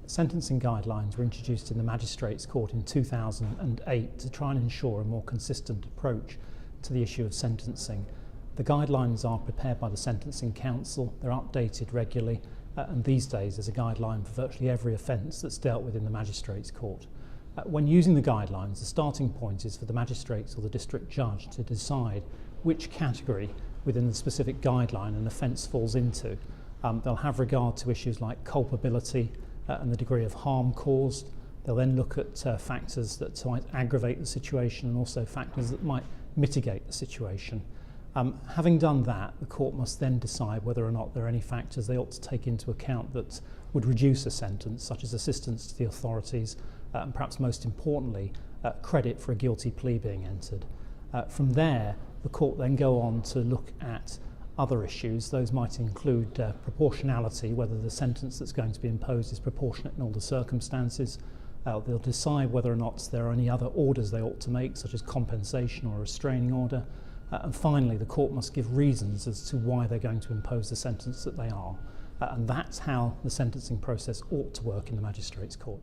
Sentencing guidelines were introduced in the Magistrates Court in 2008 to try and ensure a more consistent approach to the issue of sentencing. The guidelines are prepared by the Sentencing Council, they're updated regularly, and these days there's a guideline for virtually every offence that's dealt with in the Magistrates Court. When using the guidelines, the starting point is for the magistrates or the district judge to decide which category within the specific guideline an offence falls into. They'll have regard to issues like culpability and the degree of harm caused. They'll then look at factors that might aggravate the situation and also factors that might mitigate the situation. Having done that, the court must then decide whether or not there are any factors they ought to take into account that would reduce a sentence, such as assistance to the authorities and perhaps most importantly, credit for a guilty plea being entered. From there, the court then go on to look at other issues. Those might include proportionality, whether the sentence that's going to be imposed is proportionate in all the circumstances. They'll decide whether or not there are any other orders they ought to make, such as compensation or a restraining order. And finally, the court must give reasons as to why they're going to impose the sentence that they are. And that's how the sentencing process ought to work in the Magistrates' Court.